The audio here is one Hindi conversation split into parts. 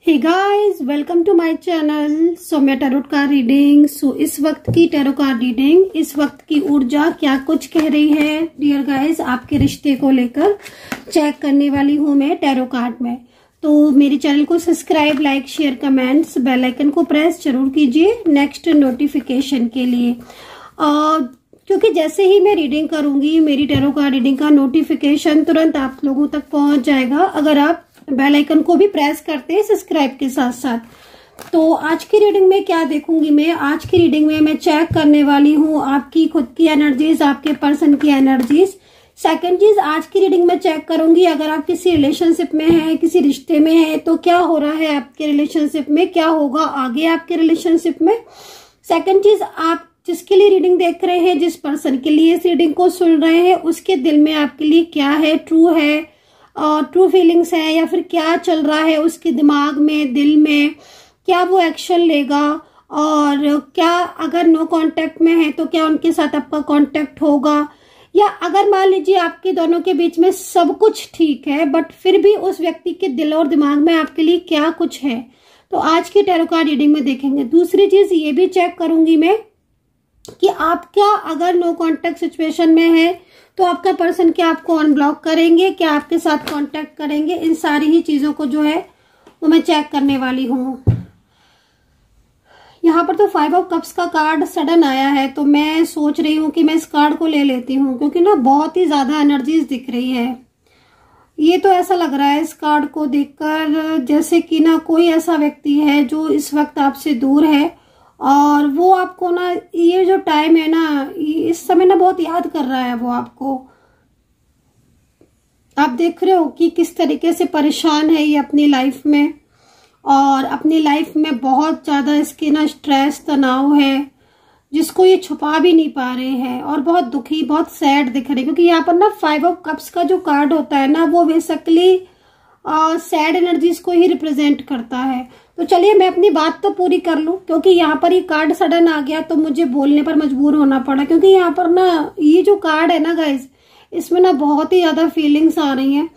Hey guys, welcome to my channel. So मैं टैरोट कार्ड रीडिंग। इस वक्त की टैरो कार्ड रीडिंग, इस वक्त की ऊर्जा क्या कुछ कह रही है डियर गाइस, आपके रिश्ते को लेकर चेक करने वाली हूं मैं टैरो कार्ड में। तो मेरे चैनल को subscribe, like, share, comments, bell icon को प्रेस जरूर कीजिए नेक्स्ट नोटिफिकेशन के लिए। क्योंकि जैसे ही मैं रीडिंग करूंगी, मेरी टैरो कार्ड रीडिंग का नोटिफिकेशन तुरंत आप लोगों तक पहुंच जाएगा, अगर आप बेल आइकन को भी प्रेस करते हैं सब्सक्राइब के साथ साथ। तो आज की रीडिंग में क्या देखूंगी मैं, आज की रीडिंग में मैं चेक करने वाली हूँ आपकी खुद की एनर्जीज, आपके पर्सन की एनर्जीज। सेकंड चीज, आज की रीडिंग में चेक करूंगी अगर आप किसी रिलेशनशिप में हैं, किसी रिश्ते में हैं, तो क्या हो रहा है आपके रिलेशनशिप में, क्या होगा आगे आपके रिलेशनशिप में। सेकंड चीज, आप जिसके लिए रीडिंग देख रहे हैं, जिस पर्सन के लिए इस रीडिंग को सुन रहे हैं, उसके दिल में आपके लिए क्या है, ट्रू फीलिंग्स है या फिर क्या चल रहा है उसके दिमाग में, दिल में, क्या वो एक्शन लेगा, और क्या अगर नो कांटेक्ट में है तो क्या उनके साथ आपका कांटेक्ट होगा, या अगर मान लीजिए आपके दोनों के बीच में सब कुछ ठीक है बट फिर भी उस व्यक्ति के दिल और दिमाग में आपके लिए क्या कुछ है। तो आज की टैरो कार्ड रीडिंग में देखेंगे। दूसरी चीज ये भी चेक करूंगी मैं कि आप क्या अगर नो कांटेक्ट सिचुएशन में है तो आपका पर्सन क्या आपको अनब्लॉक करेंगे, क्या आपके साथ कांटेक्ट करेंगे। इन सारी ही चीजों को जो है वो मैं चेक करने वाली हूँ। यहाँ पर तो 5 ऑफ कप्स का कार्ड सडन आया है, तो मैं सोच रही हूँ कि मैं इस कार्ड को ले लेती हूँ, क्योंकि ना बहुत ही ज्यादा एनर्जीज दिख रही है। ये तो ऐसा लग रहा है इस कार्ड को देखकर जैसे कि ना कोई ऐसा व्यक्ति है जो इस वक्त आपसे दूर है, और वो आपको ना ये जो टाइम है ना, इस समय ना बहुत याद कर रहा है वो आपको। आप देख रहे हो कि किस तरीके से परेशान है ये अपनी लाइफ में, और अपनी लाइफ में बहुत ज्यादा इसके ना स्ट्रेस, तनाव है, जिसको ये छुपा भी नहीं पा रहे हैं, और बहुत दुखी, बहुत सैड दिख रहे हैं। क्योंकि यहाँ पर ना 5 ऑफ कप्स का जो कार्ड होता है ना, वो बेसिकली सैड एनर्जीज को ही रिप्रेजेंट करता है। तो चलिए मैं अपनी बात तो पूरी कर लूं, क्योंकि यहाँ पर ये कार्ड सडन आ गया तो मुझे बोलने पर मजबूर होना पड़ा। क्योंकि यहाँ पर ना ये जो कार्ड है ना गाइज, इसमें ना बहुत ही ज्यादा फीलिंग्स आ रही हैं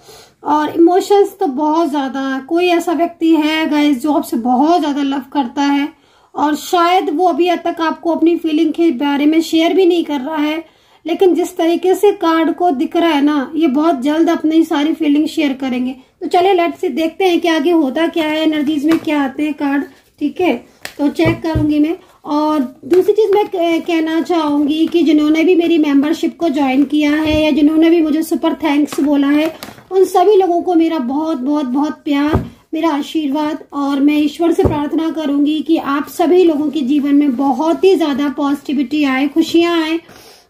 और इमोशंस तो बहुत ज्यादा। कोई ऐसा व्यक्ति है गाइज जो आपसे बहुत ज्यादा लव करता है, और शायद वो अभी तक आपको अपनी फीलिंग के बारे में शेयर भी नहीं कर रहा है, लेकिन जिस तरीके से कार्ड को दिख रहा है ना, ये बहुत जल्द अपनी सारी फीलिंग शेयर करेंगे। तो चलिए लेट्स से देखते हैं कि आगे होता क्या है, एनर्जीज में क्या आते हैं कार्ड। ठीक है, तो चेक करूंगी मैं। और दूसरी चीज मैं कहना चाहूंगी कि जिन्होंने भी मेरी मेंबरशिप को ज्वाइन किया है या जिन्होंने भी मुझे सुपर थैंक्स बोला है, उन सभी लोगों को मेरा बहुत बहुत बहुत प्यार, मेरा आशीर्वाद। और मैं ईश्वर से प्रार्थना करूंगी कि आप सभी लोगों के जीवन में बहुत ही ज्यादा पॉजिटिविटी आए, खुशियां आए,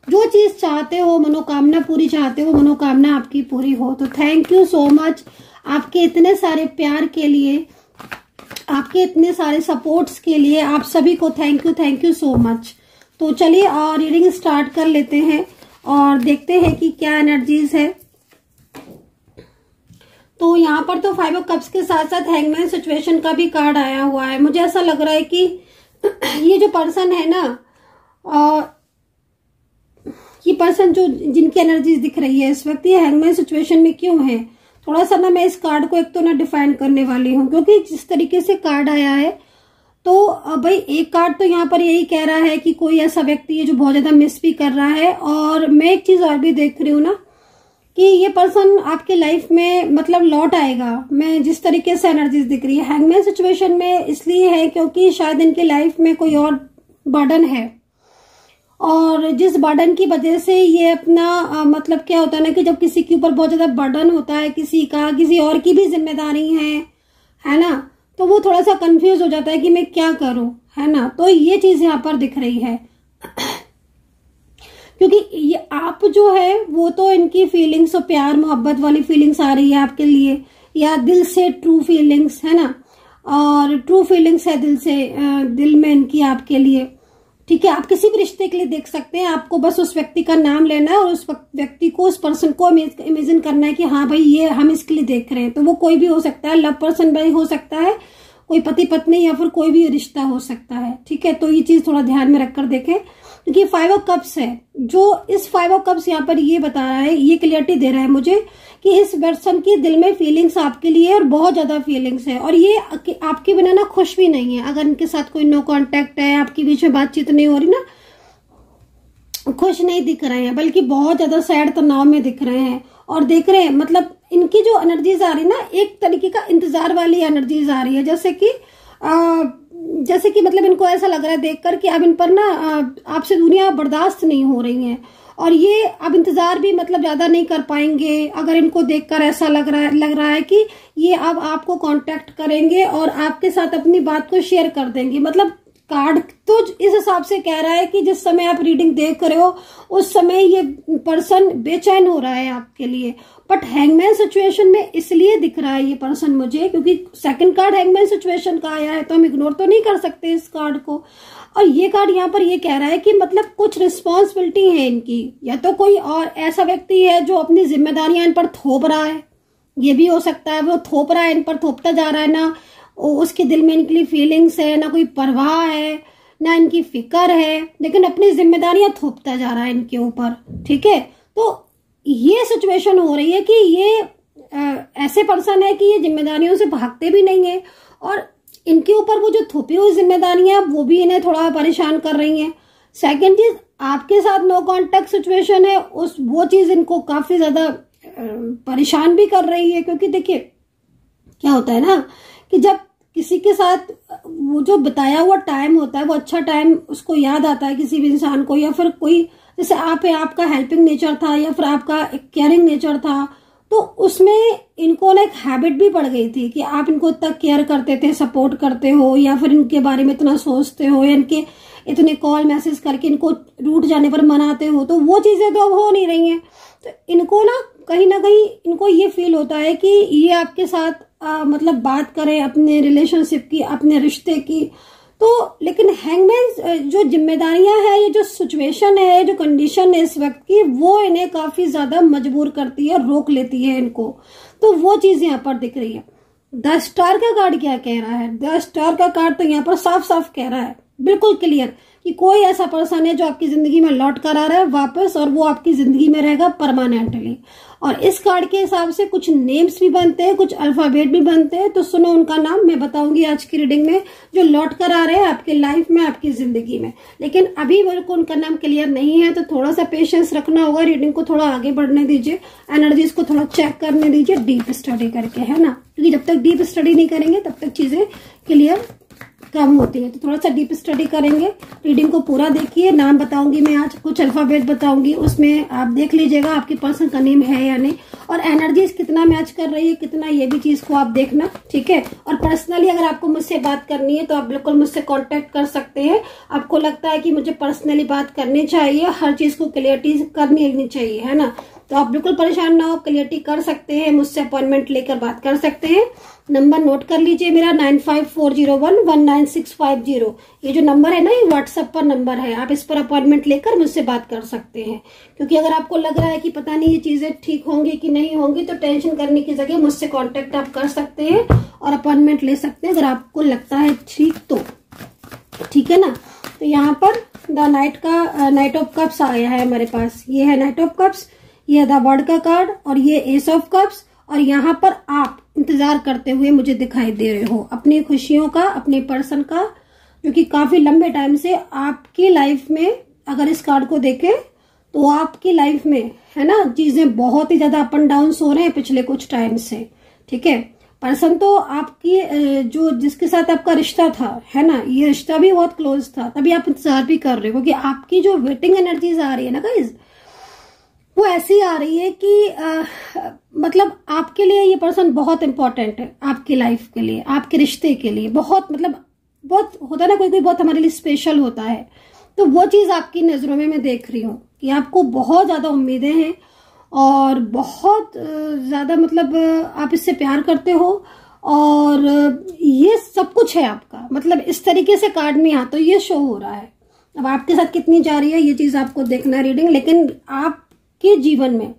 जो चीज चाहते हो, मनोकामना पूरी चाहते हो, मनोकामना आपकी पूरी हो। तो थैंक यू सो मच आपके इतने सारे प्यार के लिए, आपके इतने सारे सपोर्ट्स के लिए, आप सभी को थैंक यू सो मच। तो चलिए और रीडिंग स्टार्ट कर लेते हैं और देखते हैं कि क्या एनर्जीज है। तो यहाँ पर तो 5 ऑफ कप्स के साथ साथ हैंगमैन सिचुएशन का भी कार्ड आया हुआ है। मुझे ऐसा लग रहा है कि ये जो पर्सन है ना, ये पर्सन जो जिनकी एनर्जीज दिख रही है इस वक्त, ये हैंगमैन सिचुएशन में क्यों है, थोड़ा सा ना मैं इस कार्ड को एक तो ना डिफाइन करने वाली हूँ। क्योंकि जिस तरीके से कार्ड आया है तो भाई एक कार्ड तो यहाँ पर यही कह रहा है कि कोई ऐसा व्यक्ति है जो बहुत ज्यादा मिस भी कर रहा है। और मैं एक चीज और भी देख रही हूँ ना कि ये पर्सन आपके लाइफ में मतलब लौट आएगा। मैं जिस तरीके से एनर्जीज दिख रही है हैंगमैन सिचुएशन में इसलिए है क्योंकि शायद इनकी लाइफ में कोई और बर्डन है, और जिस बर्डन की वजह से ये अपना मतलब क्या होता है ना कि जब किसी के ऊपर बहुत ज्यादा बर्डन होता है, किसी का, किसी और की भी जिम्मेदारी है ना, तो वो थोड़ा सा कंफ्यूज हो जाता है कि मैं क्या करूं, है ना। तो ये चीज यहाँ पर दिख रही है क्योंकि ये आप जो है वो तो इनकी फीलिंग्स और प्यार मोहब्बत वाली फीलिंग्स आ रही है आपके लिए, या दिल से ट्रू फीलिंग्स, है ना, और ट्रू फीलिंग्स है दिल से, दिल में इनकी आपके लिए। ठीक है, आप किसी भी रिश्ते के लिए देख सकते हैं, आपको बस उस व्यक्ति का नाम लेना है और उस व्यक्ति को, उस पर्सन को इमेजिन करना है कि हाँ भाई ये हम इसके लिए देख रहे हैं। तो वो कोई भी हो सकता है, लव पर्सन भी हो सकता है, कोई पति पत्नी, या फिर कोई भी रिश्ता हो सकता है। ठीक है, तो ये चीज थोड़ा ध्यान में रखकर देखें। क्योंकि 5 ऑफ कप्स है, जो इस 5 ऑफ कप्स यहाँ पर ये बता रहा है, ये क्लियरिटी दे रहा है मुझे कि इस पर्सन की दिल में फीलिंग्स आपके लिए और बहुत ज्यादा फीलिंग्स है, और ये आपके बिना ना खुश भी नहीं है। अगर इनके साथ कोई नो कांटेक्ट है, आपके बीच में बातचीत नहीं हो रही ना, खुश नहीं दिख रहे हैं, बल्कि बहुत ज्यादा सैड तनाव में दिख रहे हैं। और देख रहे हैं मतलब इनकी जो एनर्जीज आ रही है ना, एक तरीके का इंतजार वाली एनर्जीज आ रही है, जैसे कि मतलब इनको ऐसा लग रहा है देखकर कि अब इन पर ना आपसे दुनिया बर्दाश्त नहीं हो रही है, और ये अब इंतजार भी मतलब ज्यादा नहीं कर पाएंगे। अगर इनको देखकर ऐसा लग रहा है कि ये अब आपको कांटेक्ट करेंगे और आपके साथ अपनी बात को शेयर कर देंगे। मतलब कार्ड तो इस हिसाब से कह रहा है कि जिस समय आप रीडिंग देख रहे हो उस समय ये पर्सन बेचैन हो रहा है आपके लिए। बट हैंगमैन सिचुएशन में इसलिए दिख रहा है ये पर्सन मुझे, क्योंकि सेकंड कार्ड हैंगमैन सिचुएशन का आया है, तो हम इग्नोर तो नहीं कर सकते इस कार्ड को। और ये कार्ड यहाँ पर ये कह रहा है कि मतलब कुछ रिस्पॉन्सिबिलिटी है इनकी, या तो कोई और ऐसा व्यक्ति है जो अपनी जिम्मेदारियां इन पर थोप रहा है, ये भी हो सकता है वो थोप रहा है, इन पर थोपता जा रहा है ना, उसके दिल में इनके लिए फीलिंग्स है, ना कोई परवाह है, ना इनकी फिक्र है, लेकिन अपनी जिम्मेदारियां थोपता जा रहा है इनके ऊपर। ठीक है, तो ये सिचुएशन हो रही है कि ये ऐसे पर्सन है कि ये जिम्मेदारियों से भागते भी नहीं है, और इनके ऊपर वो जो थोपी हुई जिम्मेदारियां वो भी इन्हें थोड़ा परेशान कर रही हैं। सेकंड चीज, आपके साथ नो कांटेक्ट सिचुएशन है, वो चीज इनको काफी ज्यादा परेशान भी कर रही है। क्योंकि देखिए क्या होता है ना कि जब किसी के साथ वो जो बताया हुआ टाइम होता है, वो अच्छा टाइम उसको याद आता है किसी भी इंसान को, या फिर कोई जैसे आप है, आपका हेल्पिंग नेचर था या फिर आपका केयरिंग नेचर था, तो उसमें इनको ना एक हैबिट भी पड़ गई थी कि आप इनको इतना केयर करते थे, सपोर्ट करते हो, या फिर इनके बारे में इतना सोचते हो, या इनके इतने कॉल मैसेज करके इनको रूठ जाने पर मनाते हो, तो वो चीजें तो अब हो नहीं रही हैं। तो इनको ना कहीं इनको ये फील होता है कि ये आपके साथ मतलब बात करें अपने रिलेशनशिप की, अपने रिश्ते की, तो लेकिन हैंगमैन जो जिम्मेदारियां है, ये जो सिचुएशन है, जो कंडीशन है इस वक्त की, वो इन्हें काफी ज्यादा मजबूर करती है, रोक लेती है इनको। तो वो चीज यहाँ पर दिख रही है। 10 स्टार का कार्ड क्या कह रहा है? 10 स्टार का कार्ड तो यहाँ पर साफ साफ कह रहा है, बिल्कुल क्लियर, कि कोई ऐसा पर्सन है जो आपकी जिंदगी में लौट कर आ रहा है वापस, और वो आपकी जिंदगी में रहेगा परमानेंटली। और इस कार्ड के हिसाब से कुछ नेम्स भी बनते हैं, कुछ अल्फाबेट भी बनते हैं, तो सुनो उनका नाम मैं बताऊंगी आज की रीडिंग में, जो लौट कर आ रहे हैं आपकी लाइफ में, आपकी जिंदगी में। लेकिन अभी मेरे को उनका नाम क्लियर नहीं है, तो थोड़ा सा पेशेंस रखना होगा, रीडिंग को थोड़ा आगे बढ़ने दीजिए, एनर्जीज को थोड़ा चेक करने दीजिए डीप स्टडी करके, है ना, क्योंकि जब तक डीप स्टडी नहीं करेंगे तब तक चीजें क्लियर कम होती है। तो थोड़ा सा डीप स्टडी करेंगे, रीडिंग को पूरा देखिए। नाम बताऊंगी मैं आज, कुछ अल्फाबेट बताऊंगी, उसमें आप देख लीजिएगा आपकी पर्सन का नेम है या नहीं, और एनर्जीज कितना मैच कर रही है कितना, ये भी चीज को आप देखना। ठीक है, और पर्सनली अगर आपको मुझसे बात करनी है तो आप बिल्कुल मुझसे कांटेक्ट कर सकते हैं। आपको लगता है कि मुझे पर्सनली बात करनी चाहिए, हर चीज को क्लियरिटी करनी चाहिए, है ना, तो आप बिल्कुल परेशान ना हो, क्लियरिटी कर सकते हैं, मुझसे अपॉइंटमेंट लेकर बात कर सकते हैं। नंबर नोट कर लीजिए मेरा 9540119650। ये जो नंबर है ना, ये व्हाट्सएप पर नंबर है, आप इस पर अपॉइंटमेंट लेकर मुझसे बात कर सकते हैं। क्योंकि अगर आपको लग रहा है कि पता नहीं ये चीजें ठीक होंगी कि नहीं होंगी, तो टेंशन करने की जगह मुझसे कांटेक्ट आप कर सकते हैं और अपॉइंटमेंट ले सकते हैं, अगर आपको लगता है ठीक तो। ठीक है ना, तो यहाँ पर द नाइट ऑफ कप्स आया है हमारे पास, ये है नाइट ऑफ कप्स, ये द वर्ड का कार्ड, और ये एस ऑफ कप्स। और यहाँ पर आप इंतजार करते हुए मुझे दिखाई दे रहे हो अपनी खुशियों का, अपने पर्सन का, जो कि काफी लंबे टाइम से आपकी लाइफ में, अगर इस कार्ड को देखें तो आपकी लाइफ में, है ना, चीजें बहुत ही ज्यादा अप एंड डाउन हो रहे हैं पिछले कुछ टाइम से। ठीक है, पर्सन तो आपकी जो जिसके साथ आपका रिश्ता था, है ना, ये रिश्ता भी बहुत क्लोज था, तभी आप इंतजार भी कर रहे हो, क्योंकि आपकी जो वेटिंग एनर्जीज आ रही है ना गाइस, वो ऐसी आ रही है कि मतलब आपके लिए ये पर्सन बहुत इंपॉर्टेंट है, आपकी लाइफ के लिए, आपके रिश्ते के लिए बहुत, मतलब बहुत होता है ना, कोई बहुत हमारे लिए स्पेशल होता है। तो वो चीज आपकी नजरों में मैं देख रही हूँ कि आपको बहुत ज्यादा उम्मीदें हैं और बहुत ज्यादा मतलब आप इससे प्यार करते हो, और ये सब कुछ है आपका, मतलब इस तरीके से कार्ड में यहाँ तो ये शो हो रहा है। अब आपके साथ कितनी जा रही है ये चीज आपको देखना है रीडिंग, लेकिन आपके जीवन में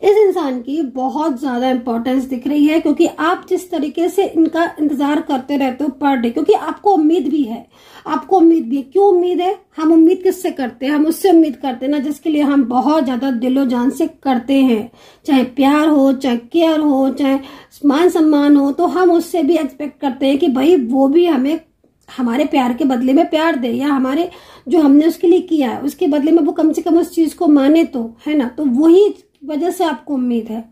इस इंसान की बहुत ज्यादा इंपॉर्टेंस दिख रही है, क्योंकि आप जिस तरीके से इनका इंतजार करते रहते हो पर डे, क्योंकि आपको उम्मीद भी है, आपको उम्मीद भी है। क्यों उम्मीद है? हम उम्मीद किससे करते हैं? हम उससे उम्मीद करते हैं ना जिसके लिए हम बहुत ज्यादा दिलो जान से करते हैं, चाहे प्यार हो, चाहे केयर हो, चाहे मान सम्मान हो, तो हम उससे भी एक्सपेक्ट करते हैं कि भाई वो भी हमें हमारे प्यार के बदले में प्यार दे, या हमारे जो हमने उसके लिए किया है उसके बदले में वो कम से कम उस चीज को माने, तो है ना। तो वही वजह से आपको उम्मीद है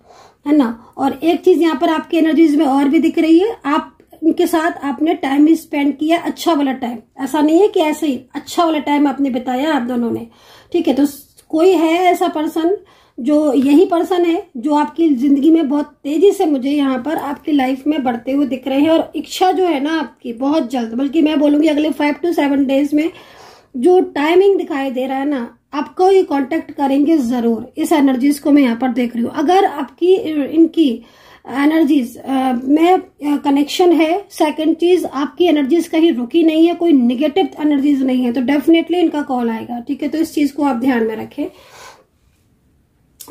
ना। और एक चीज यहाँ पर आपकी एनर्जीज में और भी दिख रही है, आप इनके साथ आपने टाइम स्पेंड किया, अच्छा वाला टाइम। ऐसा नहीं है कि ऐसे ही अच्छा वाला टाइम आपने बिताया आप दोनों ने, ठीक है। तो कोई है ऐसा पर्सन, जो यही पर्सन है जो आपकी जिंदगी में बहुत तेजी से मुझे यहाँ पर आपकी लाइफ में बढ़ते हुए दिख रहे हैं। और इच्छा जो है ना आपकी बहुत जल्द, बल्कि मैं बोलूंगी अगले 5 to 7 डेज में जो टाइमिंग दिखाई दे रहा है ना, आपको ये कांटेक्ट करेंगे जरूर। इस एनर्जीज को मैं यहाँ पर देख रही हूँ। अगर आपकी इनकी एनर्जीज में कनेक्शन है, सेकंड चीज आपकी एनर्जीज कहीं रुकी नहीं है, कोई निगेटिव एनर्जीज नहीं है, तो डेफिनेटली इनका कॉल आएगा, ठीक है। तो इस चीज को आप ध्यान में रखें,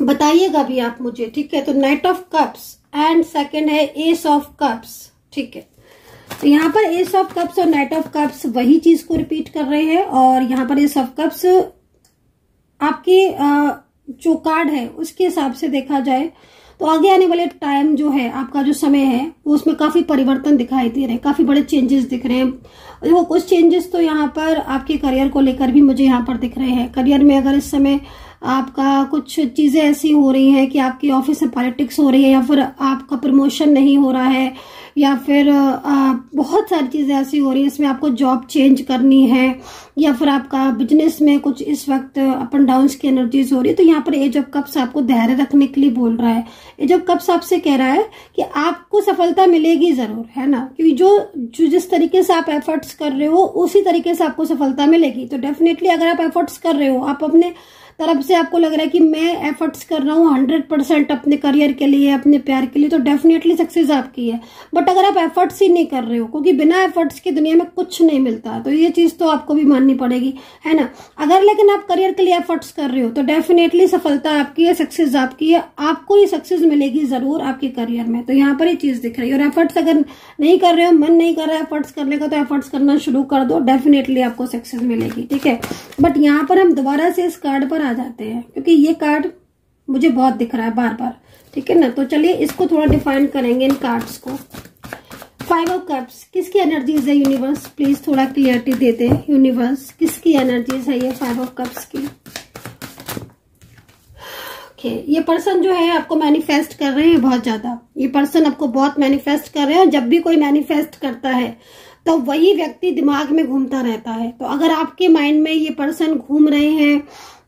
बताइएगा भी आप मुझे, ठीक है। तो night of cups and second है एस ऑफ कप्स, ठीक है। तो यहाँ पर एस ऑफ कप्स और नाइट ऑफ कप्स वही चीज को रिपीट कर रहे हैं। और यहाँ पर एस ऑफ कप्स आपके जो कार्ड है उसके हिसाब से देखा जाए तो आगे आने वाले टाइम जो है, आपका जो समय है, वो उसमें काफी परिवर्तन दिखाई दे रहे हैं, काफी बड़े चेंजेस दिख रहे हैं। देखो कुछ चेंजेस तो यहाँ पर आपके करियर को लेकर भी मुझे यहाँ पर दिख रहे हैं। करियर में अगर इस समय आपका कुछ चीजें ऐसी हो रही हैं कि आपकी ऑफिस में पॉलिटिक्स हो रही है, या फिर आपका प्रमोशन नहीं हो रहा है, या फिर बहुत सारी चीजें ऐसी हो रही है इसमें आपको जॉब चेंज करनी है, या फिर आपका बिजनेस में कुछ इस वक्त अप एंड डाउन की एनर्जीज हो रही है, तो यहाँ पर एज ऑफ कप्स आपको धैर्य रखने के लिए बोल रहा है। एज ऑफ कप्स आपसे कह रहा है कि आपको सफलता मिलेगी जरूर, है ना, क्योंकि जो जिस तरीके से आप एफर्ट्स कर रहे हो उसी तरीके से आपको सफलता मिलेगी। तो डेफिनेटली अगर आप एफर्ट्स कर रहे हो, आप अपने तरफ से आपको लग रहा है कि मैं एफर्ट्स कर रहा हूँ 100% अपने करियर के लिए, अपने प्यार के लिए, तो डेफिनेटली सक्सेस आपकी है। बट अगर आप एफर्ट्स ही नहीं कर रहे हो, क्योंकि बिना एफर्ट्स की दुनिया में कुछ नहीं मिलता, तो ये चीज तो आपको भी माननी पड़ेगी, है ना। अगर लेकिन आप करियर के लिए एफर्ट्स कर रहे हो तो डेफिनेटली सफलता आपकी है, सक्सेस आपकी है, आपको ये सक्सेस मिलेगी जरूर आपके करियर में। तो यहाँ पर ये चीज दिख रही है। और एफर्ट्स अगर नहीं कर रहे हो, मन नहीं कर रहा है एफर्ट्स करने का, तो एफर्ट्स करना शुरू कर दो, डेफिनेटली आपको सक्सेस मिलेगी, ठीक है। बट यहाँ पर हम दोबारा से इस कार्ड पर आ जाते हैं, क्योंकि ये कार्ड मुझे बहुत दिख रहा है बार बार, ठीक है ना। तो चलिए इसको थोड़ा डिफाइन करेंगे इन कार्ड्स को। 5 ऑफ कप्स किसकी एनर्जीज है? यूनिवर्स प्लीज थोड़ा क्लियरिटी दे दे। यूनिवर्स किसकी एनर्जीज है ये 5 ऑफ कप्स की? ओके, ये पर्सन जो है आपको मैनिफेस्ट कर रहे हैं बहुत ज्यादा। ये पर्सन आपको बहुत मैनिफेस्ट कर रहे हैं। जब भी कोई मैनिफेस्ट करता है तो वही व्यक्ति दिमाग में घूमता रहता है। तो अगर आपके माइंड में ये पर्सन घूम रहे हैं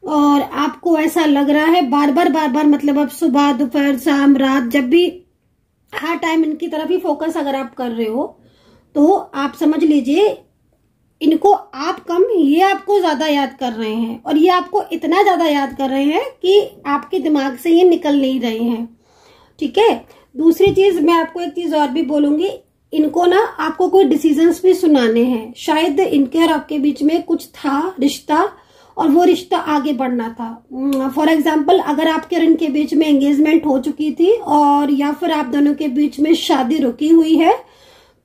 और आपको ऐसा लग रहा है बार बार, मतलब अब सुबह, दोपहर, शाम, रात, जब भी हर टाइम इनकी तरफ ही फोकस अगर आप कर रहे हो, तो आप समझ लीजिए इनको आप कम, ये आपको ज्यादा याद कर रहे हैं। और ये आपको इतना ज्यादा याद कर रहे हैं कि आपके दिमाग से ये निकल नहीं रहे हैं, ठीक है। दूसरी चीज मैं आपको एक चीज और भी बोलूंगी, इनको ना आपको कोई डिसीजंस भी सुनाने हैं। शायद इनके और आपके बीच में कुछ था रिश्ता, और वो रिश्ता आगे बढ़ना था। फॉर एग्जाम्पल अगर आपके और इनके बीच में एंगेजमेंट हो चुकी थी, और या फिर आप दोनों के बीच में शादी रुकी हुई है,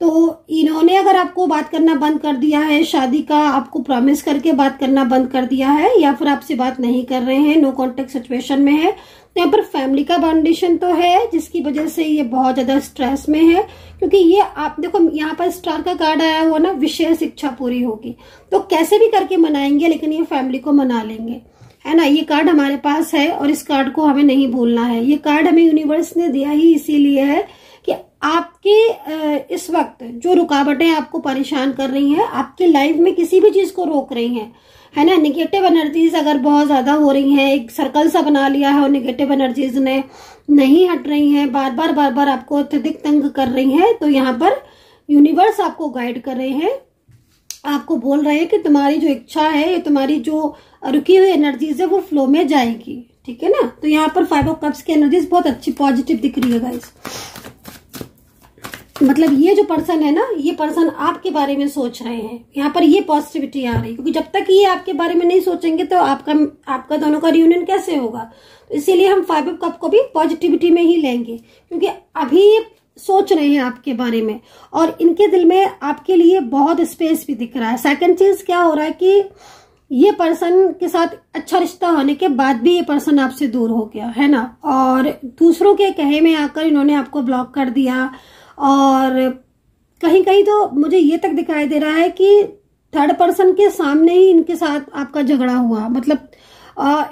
तो इन्होंने अगर आपको बात करना बंद कर दिया है, शादी का आपको प्रॉमिस करके बात करना बंद कर दिया है, या फिर आपसे बात नहीं कर रहे हैं, नो कॉन्टेक्ट सिचुएशन में है, तो यहाँ पर फैमिली का बाउंडेशन तो है, जिसकी वजह से ये बहुत ज्यादा स्ट्रेस में है। क्योंकि ये आप देखो यहाँ पर स्टार का कार्ड आया हुआ ना, विशेष इच्छा पूरी होगी, तो कैसे भी करके मनाएंगे, लेकिन ये फैमिली को मना लेंगे, है ना। ये कार्ड हमारे पास है और इस कार्ड को हमें नहीं भूलना है। ये कार्ड हमें यूनिवर्स ने दिया ही इसीलिए है कि आपके इस वक्त जो रुकावटें आपको परेशान कर रही हैं, आपकी लाइफ में किसी भी चीज को रोक रही हैं, है ना। निगेटिव एनर्जीज अगर बहुत ज्यादा हो रही हैं, एक सर्कल सा बना लिया है और निगेटिव एनर्जीज ने नहीं हट रही हैं, बार बार आपको अत्यधिक तंग कर रही हैं, तो यहाँ पर यूनिवर्स आपको गाइड कर रहे हैं, आपको बोल रहे हैं कि तुम्हारी जो इच्छा है, तुम्हारी जो रुकी हुई एनर्जीज है, वो फ्लो में जाएगी, ठीक है ना। तो यहाँ पर 5 ऑफ कप्स की एनर्जीज बहुत अच्छी पॉजिटिव दिख रही है गाइस। मतलब ये जो पर्सन है ना, ये पर्सन आपके बारे में सोच रहे हैं। यहाँ पर ये पॉजिटिविटी आ रही है, क्योंकि जब तक ये आपके बारे में नहीं सोचेंगे तो आपका दोनों का रियूनियन कैसे होगा। तो इसीलिए हम 5 ऑफ कप को भी पॉजिटिविटी में ही लेंगे, क्योंकि अभी ये सोच रहे हैं आपके बारे में और इनके दिल में आपके लिए बहुत स्पेस भी दिख रहा है। सेकंड चीज क्या हो रहा है कि ये पर्सन के साथ अच्छा रिश्ता होने के बाद भी ये पर्सन आपसे दूर हो गया है ना, और दूसरों के कहे में आकर इन्होंने आपको ब्लॉक कर दिया। और कहीं कहीं तो मुझे ये तक दिखाई दे रहा है कि थर्ड पर्सन के सामने ही इनके साथ आपका झगड़ा हुआ, मतलब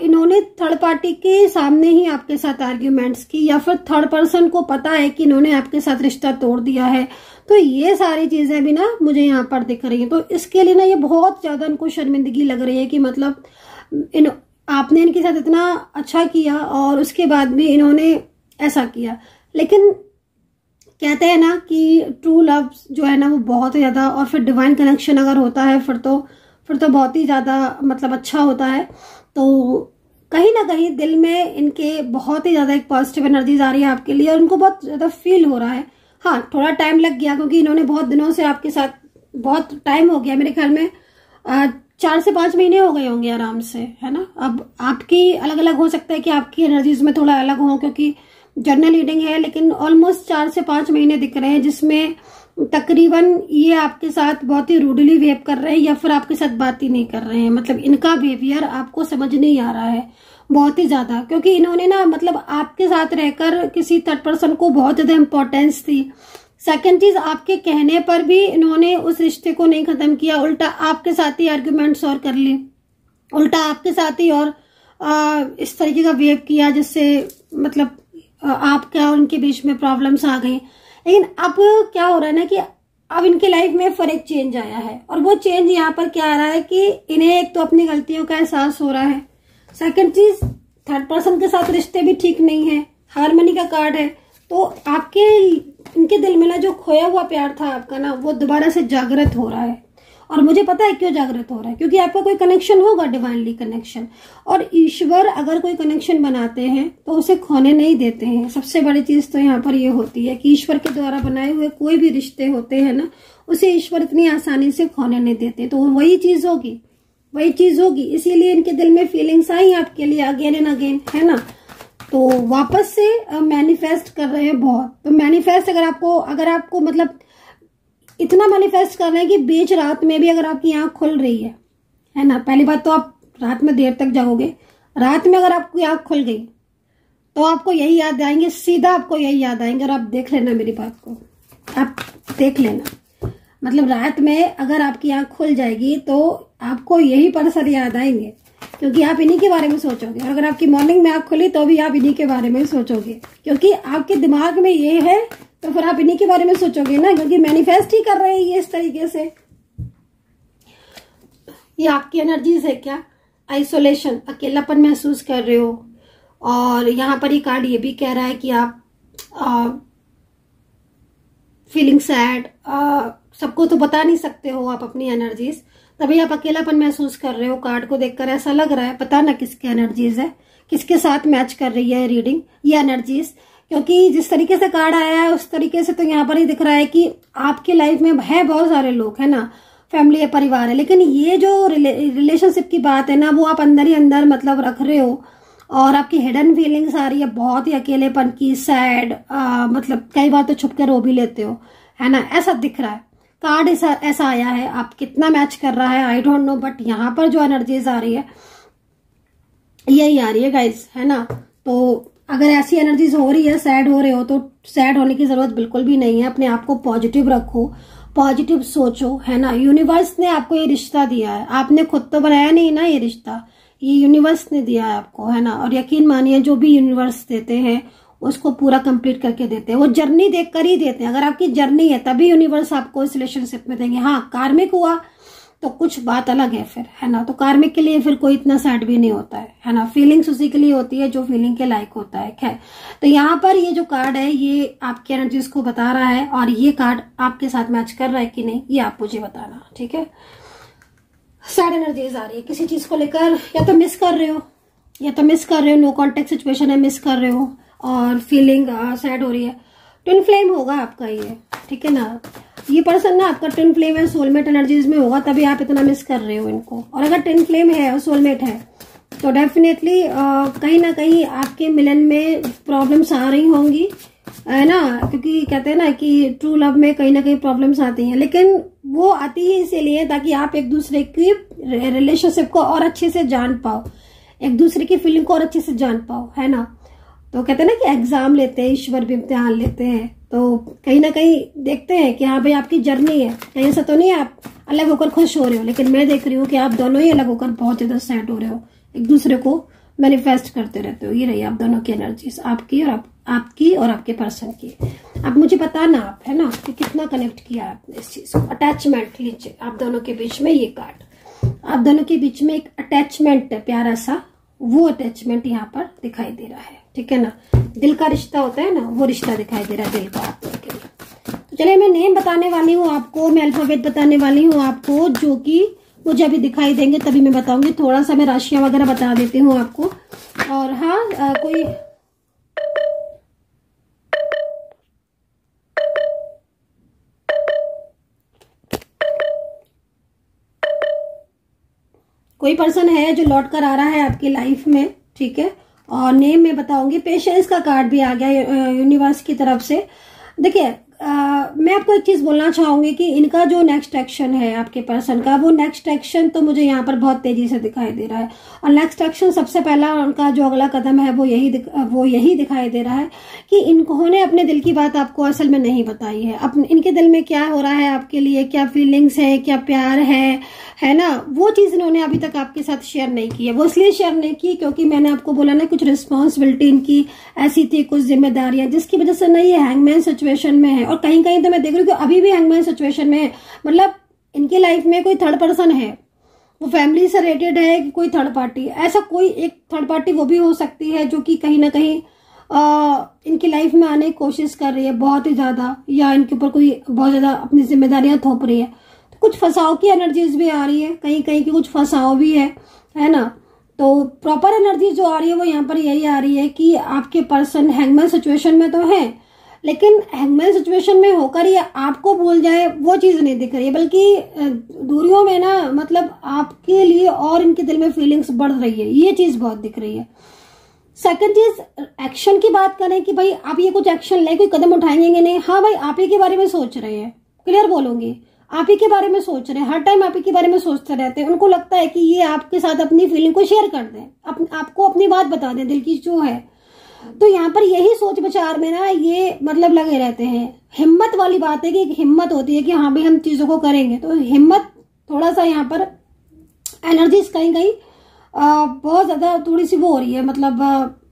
इन्होंने थर्ड पार्टी के सामने ही आपके साथ आर्ग्यूमेंट्स की, या फिर थर्ड पर्सन को पता है कि इन्होंने आपके साथ रिश्ता तोड़ दिया है। तो ये सारी चीजें भी ना मुझे यहाँ पर दिख रही हैं। तो इसके लिए ना ये बहुत ज्यादा इनको शर्मिंदगी लग रही है कि मतलब आपने इनके साथ इतना अच्छा किया और उसके बाद भी इन्होंने ऐसा किया। लेकिन कहते हैं ना कि ट्रू लव जो है ना वो बहुत ही ज्यादा, और फिर डिवाइन कनेक्शन अगर होता है फिर तो बहुत ही ज्यादा मतलब अच्छा होता है। तो कहीं ना कहीं दिल में इनके बहुत ही ज्यादा एक पॉजिटिव एनर्जीज आ रही है आपके लिए और उनको बहुत ज्यादा फील हो रहा है। हाँ, थोड़ा टाइम लग गया क्योंकि इन्होंने बहुत दिनों से आपके साथ, बहुत टाइम हो गया, मेरे ख्याल में 4 से 5 महीने हो गए होंगे आराम से, है ना। अब आपकी अलग अलग हो सकता है कि आपकी एनर्जीज में थोड़ा अलग हो, क्योंकि जर्नल रीडिंग है, लेकिन ऑलमोस्ट 4 से 5 महीने दिख रहे हैं, जिसमें तकरीबन ये आपके साथ बहुत ही रूडली बिहेव कर रहे हैं या फिर आपके साथ बात ही नहीं कर रहे हैं। मतलब इनका बिहेवियर आपको समझ नहीं आ रहा है बहुत ही ज्यादा, क्योंकि इन्होंने ना मतलब आपके साथ रहकर किसी थर्ड पर्सन को बहुत ज्यादा इंपॉर्टेंस दी। सेकंड चीज, आपके कहने पर भी इन्होंने उस रिश्ते को नहीं खत्म किया, उल्टा आपके साथ ही आर्ग्यूमेंट्स और कर ली, उल्टा आपके साथ ही और इस तरीके का बिहेव किया जिससे मतलब आपका और उनके बीच में प्रॉब्लम्स आ गई। लेकिन अब क्या हो रहा है ना कि अब इनके लाइफ में फर्क चेंज आया है, और वो चेंज यहाँ पर क्या आ रहा है कि इन्हें एक तो अपनी गलतियों का एहसास हो रहा है। सेकंड चीज, थर्ड पर्सन के साथ रिश्ते भी ठीक नहीं है, हार्मनी का कार्ड है। तो आपके इनके दिल में ना जो खोया हुआ प्यार था आपका ना, वो दोबारा से जागृत हो रहा है। और मुझे पता है क्यों जागृत हो रहा है, क्योंकि आपका कोई कनेक्शन होगा, डिवाइनली कनेक्शन। और ईश्वर अगर कोई कनेक्शन बनाते हैं तो उसे खोने नहीं देते हैं। सबसे बड़ी चीज तो यहाँ पर ये होती है कि ईश्वर के द्वारा बनाए हुए कोई भी रिश्ते होते हैं ना, उसे ईश्वर इतनी आसानी से खोने नहीं देते। तो वही चीज होगी, इसीलिए इनके दिल में फीलिंग्स आई आपके लिए अगेन एंड अगेन, है ना। तो वापस से मैनिफेस्ट कर रहे हैं बहुत। तो मैनिफेस्ट अगर आपको मतलब इतना मैनिफेस्ट कर रहे हैं कि बीच रात में भी अगर आपकी आंख खुल रही है ना, पहली बात तो आप रात में देर तक जागोगे। रात में अगर आपकी आंख खुल गई तो आपको यही याद आएंगे, सीधा आपको यही याद आएंगे। और आप देख लेना मेरी बात को, आप देख लेना, मतलब रात में अगर आपकी आंख खुल जाएगी तो आपको यही पर्सन याद आएंगे, क्योंकि आप इन्हीं के बारे में सोचोगे। और अगर आपकी मॉर्निंग में आंख खुली तो भी आप इन्हीं के बारे में सोचोगे, क्योंकि आपके दिमाग में ये है तो फिर आप इन्हीं के बारे में सोचोगे ना, क्योंकि मैनिफेस्ट ही कर रहे हैं ये इस तरीके से। ये आपकी एनर्जीज है क्या? आइसोलेशन, अकेलापन महसूस कर रहे हो। और यहाँ पर ये कार्ड ये भी कह रहा है कि आप फीलिंग सैड, सबको तो बता नहीं सकते हो आप अपनी एनर्जीज, तभी आप अकेलापन महसूस कर रहे हो। कार्ड को देखकर ऐसा लग रहा है, पता ना किसकी एनर्जीज है, किसके साथ मैच कर रही है रीडिंग, ये एनर्जीज। क्योंकि जिस तरीके से कार्ड आया है उस तरीके से तो यहाँ पर ही दिख रहा है कि आपकी लाइफ में है बहुत सारे लोग, है ना, फैमिली है, परिवार है, लेकिन ये जो रिलेशनशिप की बात है ना, वो आप अंदर ही अंदर मतलब रख रहे हो। और आपकी हिडन फीलिंग्स आ रही है बहुत ही अकेलेपन की, सैड, मतलब कई बार तो छुप कर रो भी लेते हो, है ना, ऐसा दिख रहा है। कार्ड ऐसा आया है। आप कितना मैच कर रहा है आई डोंट नो, बट यहाँ पर जो एनर्जीज आ रही है यही आ रही है गाइज, है ना। तो अगर ऐसी एनर्जीज हो रही है, सैड हो रहे हो, तो सैड होने की जरूरत बिल्कुल भी नहीं है। अपने आप को पॉजिटिव रखो, पॉजिटिव सोचो, है ना। यूनिवर्स ने आपको ये रिश्ता दिया है, आपने खुद तो बनाया नहीं ना ये रिश्ता, ये यूनिवर्स ने दिया है आपको, है ना। और यकीन मानिए जो भी यूनिवर्स देते हैं उसको पूरा कंप्लीट करके देते हैं, वो जर्नी देखकर ही देते हैं। अगर आपकी जर्नी है तभी यूनिवर्स आपको इस रिलेशनशिप में देंगे। हाँ, कार्मिक हुआ तो कुछ बात अलग है फिर, है ना। तो कार्मिक के लिए फिर कोई इतना सैड भी नहीं होता है ना। फीलिंग्स उसी के लिए होती है जो फीलिंग के लायक होता है। खैर, तो यहाँ पर ये जो कार्ड है ये आपकी एनर्जीज को बता रहा है, और ये कार्ड आपके साथ मैच कर रहा है कि नहीं ये आप मुझे बताना, ठीक है। सैड एनर्जीज आ रही है किसी चीज को लेकर, या तो मिस कर रहे हो, नो कॉन्टेक्ट सिचुएशन है, मिस कर रहे हो और फीलिंग सैड हो रही है। ट्विन फ्लेम होगा आपका ये, ठीक है ना। ये पर्सन ना आपका ट्विन फ्लेम है, सोलमेट एनर्जीज में होगा, तभी आप इतना मिस कर रहे हो इनको। और अगर ट्विन फ्लेम है और सोलमेट है तो डेफिनेटली कहीं ना कहीं आपके मिलन में प्रॉब्लम्स आ रही होंगी, है ना। क्योंकि कहते हैं ना कि ट्रू लव में कहीं ना कहीं प्रॉब्लम्स आती हैं, लेकिन वो आती ही इसीलिए ताकि आप एक दूसरे की रिलेशनशिप को और अच्छे से जान पाओ, एक दूसरे की फीलिंग को और अच्छे से जान पाओ, है ना। तो कहते हैं ना कि एग्जाम लेते हैं, ईश्वर भी इम्तिहान लेते हैं, तो कहीं ना कहीं देखते हैं कि हाँ भाई आपकी जर्नी है, कहीं ऐसा तो नहीं है आप अलग होकर खुश हो रहे हो, लेकिन मैं देख रही हूँ कि आप दोनों ही अलग होकर बहुत ज्यादा सैड हो रहे हो, एक दूसरे को मैनिफेस्ट करते रहते हो। ये रही आप दोनों की एनर्जीज, आपकी और आपके पर्सन की। अब मुझे बताना आप, है ना, कि कितना कनेक्ट किया आपने इस चीज को। अटैचमेंट लीजिए आप दोनों के बीच में, ये कार्ड आप दोनों के बीच में एक अटैचमेंट है प्यारा सा, वो अटैचमेंट यहाँ पर दिखाई दे रहा है, ठीक है ना। दिल का रिश्ता होता है ना, वो रिश्ता दिखाई दे रहा है दिल का आप दोनों के लिए। तो चलिए मैं नेम बताने वाली हूँ आपको, मैं अल्फाबेट बताने वाली हूँ आपको, जो कि मुझे अभी दिखाई देंगे तभी मैं बताऊंगी। थोड़ा सा मैं राशियां वगैरह बता देती हूँ आपको। और हाँ कोई पर्सन है जो लौट कर आ रहा है आपकी लाइफ में, ठीक है। और नेम में बताऊंगी। पेशेंस का कार्ड भी आ गया यूनिवर्स की तरफ से। देखिए मैं आपको एक चीज बोलना चाहूंगी कि इनका जो नेक्स्ट एक्शन है आपके पर्सन का, वो नेक्स्ट एक्शन तो मुझे यहाँ पर बहुत तेजी से दिखाई दे रहा है। और नेक्स्ट एक्शन सबसे पहला उनका जो अगला कदम है वो यही दिखाई दे रहा है कि इन्होंने अपने दिल की बात आपको असल में नहीं बताई है। इनके दिल में क्या हो रहा है आपके लिए, क्या फीलिंग्स है, क्या प्यार है ना, वो चीज इन्होंने अभी तक आपके साथ शेयर नहीं की है। वो इसलिए शेयर नहीं की क्योंकि मैंने आपको बोला ना, कुछ रिस्पॉन्सिबिलिटी इनकी ऐसी थी, कुछ जिम्मेदारियां, जिसकी वजह से ना ये हैंगमैन सिचुएशन में है। और कहीं कहीं तो मैं देख रही हूँ कि अभी भी हैंगमैन सिचुएशन में है। मतलब इनकी लाइफ में कोई थर्ड पर्सन है, वो फैमिली से रिलेटेड है कि कोई थर्ड पार्टी, ऐसा कोई एक थर्ड पार्टी वो भी हो सकती है जो कि कहीं ना कहीं इनकी लाइफ में आने की कोशिश कर रही है बहुत ही ज्यादा, या इनके ऊपर कोई बहुत ज्यादा अपनी जिम्मेदारियां थोप रही है। तो कुछ फंसाव की एनर्जीज भी आ रही है, कहीं कहीं की कुछ फंसाव भी है ना। तो प्रॉपर एनर्जी जो आ रही है वो यहाँ पर यही आ रही है कि आपके पर्सन हैंगमैन सिचुएशन में तो है, लेकिन हैंगमैन सिचुएशन में होकर ये आपको भूल जाए वो चीज नहीं दिख रही है, बल्कि दूरियों में ना, मतलब आपके लिए और इनके दिल में फीलिंग्स बढ़ रही है, ये चीज बहुत दिख रही है। सेकंड चीज, एक्शन की बात करें कि भाई आप ये कुछ एक्शन ले, कोई कदम उठाएंगे नहीं। हाँ भाई आप ही के बारे में सोच रहे हैं, क्लियर बोलूंगी, आप ही के बारे में सोच रहे हैं, हर टाइम आप ही के बारे में सोचते रहते हैं। उनको लगता है कि ये आपके साथ अपनी फीलिंग को शेयर कर दें, आपको अपनी बात बता दें दिल की जो है। तो यहाँ पर यही सोच विचार में ना ये मतलब लगे रहते हैं। हिम्मत वाली बात है कि एक हिम्मत होती है कि हाँ भाई हम चीजों को करेंगे, तो हिम्मत थोड़ा सा यहाँ पर एनर्जीज कहीं कहीं बहुत ज्यादा थोड़ी सी वो हो रही है, मतलब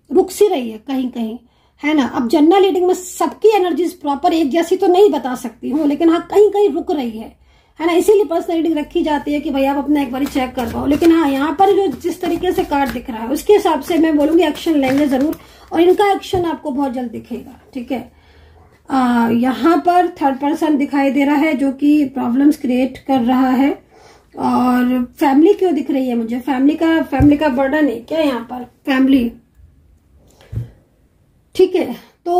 रुक सी रही है कहीं कहीं, है ना। अब जनरल रीडिंग में सबकी एनर्जीज प्रॉपर एक जैसी तो नहीं बता सकती हूँ, लेकिन हाँ कहीं कहीं रुक रही है ना। इसीलिए पर्सनल रीडिंग रखी जाती है कि भाई आप अपना एक बार चेक कर पाओ। लेकिन हाँ यहाँ पर जो जिस तरीके से कार्ड दिख रहा है उसके हिसाब से मैं बोलूंगी एक्शन लेंगे जरूर, और इनका एक्शन आपको बहुत जल्द दिखेगा, ठीक है। यहाँ पर थर्ड पर्सन दिखाई दे रहा है जो कि प्रॉब्लम्स क्रिएट कर रहा है। और फैमिली क्यों दिख रही है मुझे, फैमिली का बर्डन है क्या यहाँ पर, फैमिली, ठीक है। तो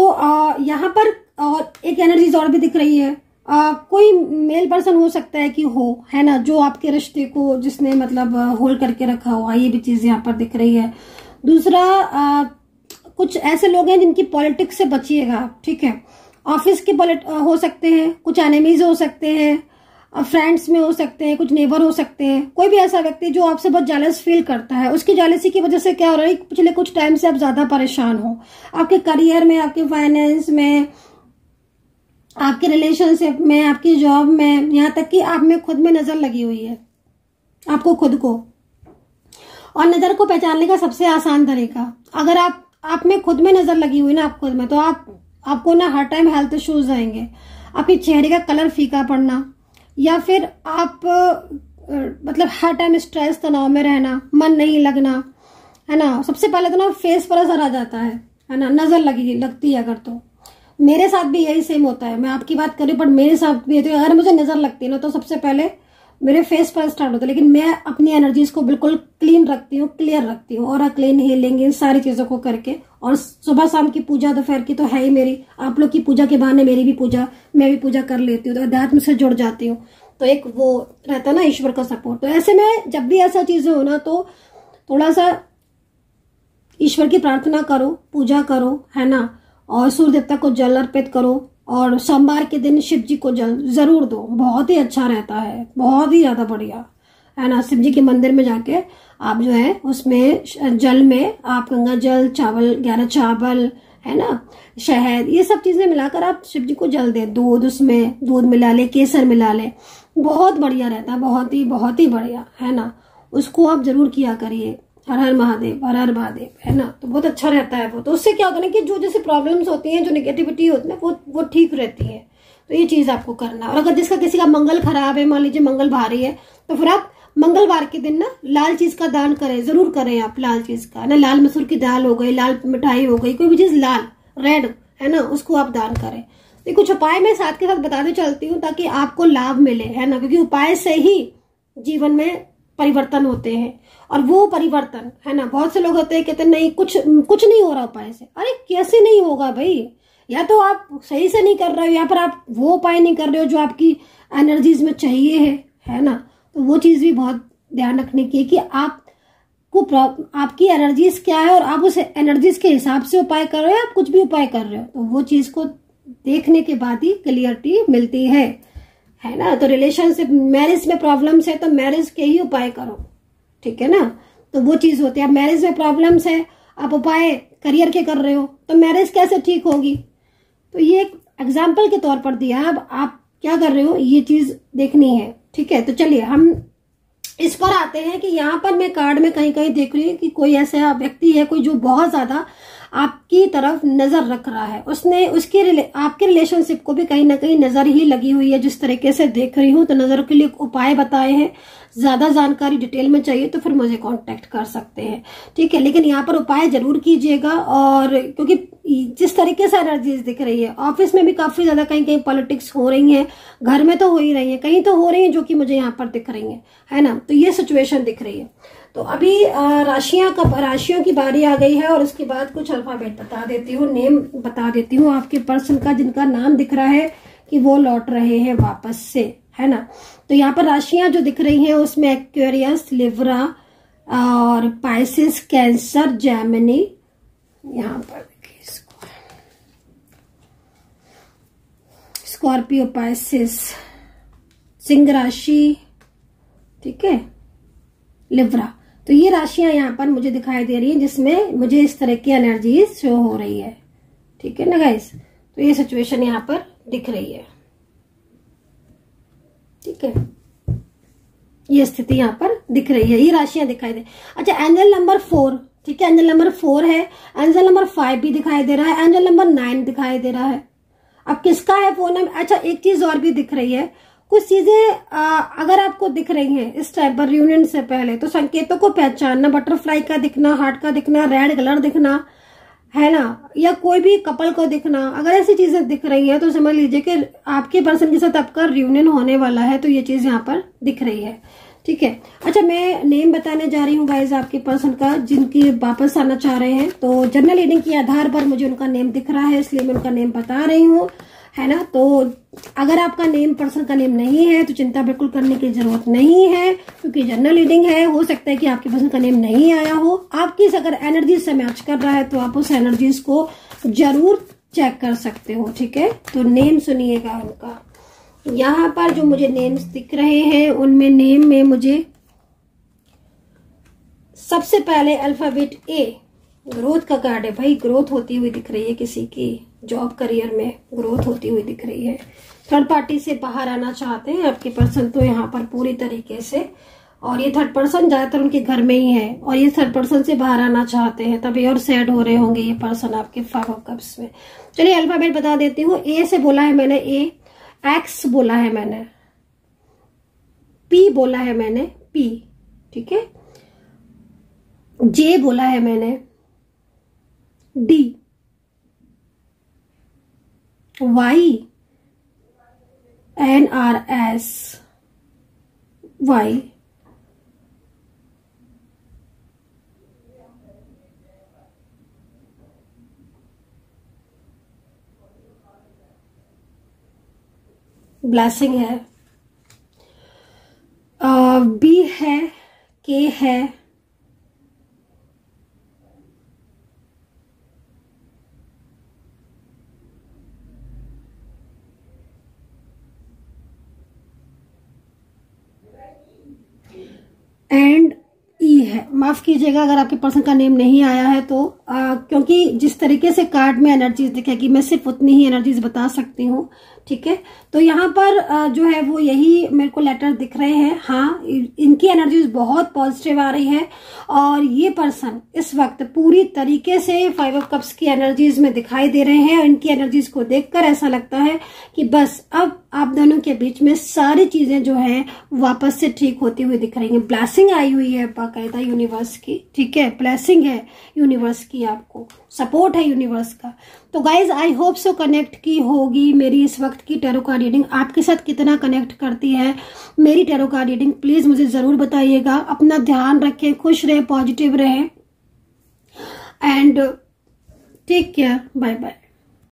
यहाँ पर और एक एनर्जीज और भी दिख रही है। कोई मेल पर्सन हो सकता है कि हो, है ना, जो आपके रिश्ते को जिसने मतलब होल्ड करके रखा हुआ, ये भी चीज यहाँ पर दिख रही है। दूसरा कुछ ऐसे लोग हैं जिनकी पॉलिटिक्स से बचिएगा, ठीक है। ऑफिस के हो सकते हैं, कुछ एनिमीज हो सकते हैं, फ्रेंड्स में हो सकते हैं, कुछ नेबर हो सकते हैं। कोई भी ऐसा व्यक्ति जो आपसे बहुत जेलस फील करता है, उसकी जेलसी की वजह से क्या हो रहा है, पिछले कुछ टाइम से आप ज्यादा परेशान हो, आपके करियर में, आपके फाइनेंस में, आपके रिलेशनशिप में, आपकी जॉब में, यहाँ तक कि आप में खुद में नजर लगी हुई है आपको खुद को। और नजर को पहचानने का सबसे आसान तरीका, अगर आप में खुद में नजर लगी हुई ना, आप खुद में, तो आपको ना हर टाइम हेल्थ इश्यूज आएंगे, आपके चेहरे का कलर फीका पड़ना, या फिर आप मतलब हर टाइम स्ट्रेस तनाव में रहना, मन नहीं लगना, है ना। सबसे पहले तो ना फेस पर असर आ जाता है ना, नजर लगती है अगर, तो मेरे साथ भी यही सेम होता है। मैं आपकी बात करी बट मेरे साथ भी है, तो अगर मुझे नजर लगती है ना तो सबसे पहले मेरे फेस पर स्टार्ट होता है। लेकिन मैं अपनी एनर्जीज को बिल्कुल क्लीन रखती हूँ, क्लियर रखती हूँ, और क्लीन हीलिंग इन सारी चीजों को करके और सुबह शाम की पूजा दोपहर की तो है ही मेरी, आप लोग की पूजा के बहाने मेरी भी पूजा, मैं भी पूजा कर लेती हूँ, तो अध्यात्म से जुड़ जाती हूँ, तो एक वो रहता है ना ईश्वर का सपोर्ट। तो ऐसे में जब भी ऐसा चीजें हो ना, तो थोड़ा सा ईश्वर की प्रार्थना करो, पूजा करो, है ना, और सूर्य देवता को जल अर्पित करो, और सोमवार के दिन शिव जी को जल जरूर दो, बहुत ही अच्छा रहता है, बहुत ही ज्यादा बढ़िया, है ना। शिव जी के मंदिर में जाके आप जो है उसमें जल में आप गंगा जल, चावल 11 चावल, है ना, शहद, ये सब चीजें मिलाकर आप शिव जी को जल दें, दूध, उसमें दूध मिला ले, केसर मिला ले, बहुत बढ़िया रहता है, बहुत ही बढ़िया, है ना। उसको आप जरूर किया करिए। हर हर महादेव, हर हर महादेव, है ना, तो बहुत अच्छा रहता है वो। तो उससे क्या होता है ना कि जो जैसे प्रॉब्लम्स होती हैं, जो नेगेटिविटी होती है ना, वो ठीक रहती है। तो ये चीज आपको करना। और अगर जिसका किसी का मंगल खराब है, मान लीजिए मंगल भारी है, तो फिर आप मंगलवार के दिन ना लाल चीज का दान करें, जरूर करें आप लाल चीज का ना, लाल मसूर की दाल हो गई, लाल मिठाई हो गई, कोई भी चीज लाल, रेड, है ना, उसको आप दान करें। तो कुछ उपाय मैं साथ के साथ बताते चलती हूँ ताकि आपको लाभ मिले, है ना, क्योंकि उपाय से ही जीवन में परिवर्तन होते हैं। और वो परिवर्तन, है ना, बहुत से लोग होते हैं कहते हैं नहीं कुछ नहीं हो रहा उपाय से। अरे कैसे नहीं होगा भाई, या तो आप सही से नहीं कर रहे हो, या फिर आप वो उपाय नहीं कर रहे हो जो आपकी एनर्जीज में चाहिए है ना। तो वो चीज भी बहुत ध्यान रखने की है कि आपकी एनर्जीज क्या है, और आप उस एनर्जीज के हिसाब से उपाय कर रहे हो, आप कुछ भी उपाय कर रहे हो, तो वो चीज को देखने के बाद ही क्लियरिटी मिलती है ना। तो रिलेशनशिप, मैरिज में प्रॉब्लम्स है तो मैरिज के ही उपाय करो, ठीक है ना। तो वो चीज होती है, अब मैरिज में प्रॉब्लम्स है, आप उपाय करियर के कर रहे हो, तो मैरिज कैसे ठीक होगी। तो ये एक एग्जाम्पल के तौर पर दिया। अब आप क्या कर रहे हो, ये चीज देखनी है, ठीक है। तो चलिए हम इस पर आते हैं कि यहाँ पर मैं कार्ड में कहीं कहीं देख रही हूँ कि कोई ऐसा व्यक्ति है, कोई जो बहुत ज्यादा आपकी तरफ नजर रख रहा है, उसने आपके रिलेशनशिप को भी कहीं ना कहीं नजर ही लगी हुई है। जिस तरीके से देख रही हूँ, तो नजर के लिए उपाय बताए हैं। ज्यादा जानकारी डिटेल में चाहिए तो फिर मुझे कांटेक्ट कर सकते हैं, ठीक है। लेकिन यहाँ पर उपाय जरूर कीजिएगा, और क्योंकि जिस तरीके से एनर्जीज दिख रही है, ऑफिस में भी काफी ज्यादा कहीं कहीं पॉलिटिक्स हो रही है, घर में तो हो ही रही है, कहीं तो हो रही है जो कि मुझे यहाँ पर दिख रही है ना। तो ये सिचुएशन दिख रही है। तो अभी राशियों की बारी आ गई है, और उसके बाद कुछ अल्फाबेट बता देती हूँ, नेम बता देती हूँ आपके पर्सन का, जिनका नाम दिख रहा है कि वो लौट रहे हैं वापस से, है ना। तो यहाँ पर राशियां जो दिख रही हैं उसमें एक्वेरियस, लिब्रा और पाइसिस, कैंसर, जेमिनी, यहाँ पर देखिए इसको, स्कॉर्पियो, पाइसिस, सिंह राशि, ठीक है, लिब्रा। तो ये राशियां यहाँ पर मुझे दिखाई दे रही हैं जिसमें मुझे इस तरह की एनर्जी शो हो रही है, ठीक है ना गाइस। तो ये सिचुएशन यहाँ पर दिख रही है, ठीक है, ये स्थिति यहाँ पर दिख रही है, ये राशियां दिखाई दे। अच्छा, एंजल नंबर 4, ठीक है, एंजल नंबर 4 है, एंजल नंबर 5 भी दिखाई दे रहा है, एंजल नंबर 9 दिखाई दे रहा है। अब किसका है फोन नंबर। अच्छा, एक चीज और भी दिख रही है, कुछ चीजें अगर आपको दिख रही हैं इस टाइप पर रियूनियन से पहले, तो संकेतों को पहचानना, बटरफ्लाई का दिखना, हार्ट का दिखना, रेड कलर दिखना, है ना, या कोई भी कपल को दिखना, अगर ऐसी चीजें दिख रही है तो समझ लीजिए कि आपके पर्सन के साथ आपका रियूनियन होने वाला है। तो ये चीज यहाँ पर दिख रही है, ठीक है। अच्छा, मैं नेम बताने जा रही हूँ गाइज आपके पर्सन का, जिनकी वापस आना चाह रहे हैं। तो जनरल रीडिंग के आधार पर मुझे उनका नेम दिख रहा है, इसलिए मैं उनका नेम बता रही हूँ, है ना। तो अगर आपका नेम, पर्सन का नेम नहीं है तो चिंता बिल्कुल करने की जरूरत नहीं है, क्योंकि जनरल रीडिंग है, हो सकता है कि आपके पर्सन का नेम नहीं आया हो। आपकी अगर एनर्जी से मैच कर रहा है तो आप उस एनर्जीज को जरूर चेक कर सकते हो, ठीक है। तो नेम सुनिएगा उनका। यहाँ पर जो मुझे नेम्स दिख रहे हैं उनमें नेम में मुझे सबसे पहले अल्फाबेट ए, ग्रोथ का कार्ड है भाई, ग्रोथ होती हुई दिख रही है, किसी की जॉब करियर में ग्रोथ होती हुई दिख रही है। थर्ड पार्टी से बाहर आना चाहते हैं आपके पर्सन तो यहाँ पर पूरी तरीके से, और ये थर्ड पर्सन ज्यादातर उनके घर में ही है, और ये थर्ड पर्सन से बाहर आना चाहते हैं, तभी और सैड हो रहे होंगे ये पर्सन आपके 5 ऑफ कप्स में। चलिए अल्फाबेट बता देती हूँ। ए से बोला है मैंने, ए, एक्स बोला है मैंने, पी बोला है मैंने, पी, ठीक है, जे बोला है मैंने, D, Y, N, R, S, Y, blessing है, बी है, के है, एंड ई है। माफ कीजिएगा अगर आपके पर्सन का नेम नहीं आया है तो क्योंकि जिस तरीके से कार्ड में एनर्जीज दिखेगी मैं सिर्फ उतनी ही एनर्जीज बता सकती हूँ, ठीक है। तो यहाँ पर जो है वो यही मेरे को लेटर दिख रहे हैं। हाँ, इनकी एनर्जीज बहुत पॉजिटिव आ रही है और ये पर्सन इस वक्त पूरी तरीके से 5 ऑफ कप्स की एनर्जीज में दिखाई दे रहे हैं और इनकी एनर्जीज को देखकर ऐसा लगता है कि बस अब आप दोनों के बीच में सारी चीजें जो है वापस से ठीक होती हुई दिख रही हैं। ब्लेसिंग आई हुई है बाकायदा यूनिवर्स की, ठीक है, ब्लेसिंग है यूनिवर्स की, आपको सपोर्ट है यूनिवर्स का। तो guys I hope so connect की होगी मेरी इस वक्त की टैरो कार्ड रीडिंग। आपके साथ कितना कनेक्ट करती है मेरी टैरो कार्ड रीडिंग प्लीज मुझे जरूर बताइएगा। अपना ध्यान रखें, खुश रहें, पॉजिटिव रहें and take care, bye bye.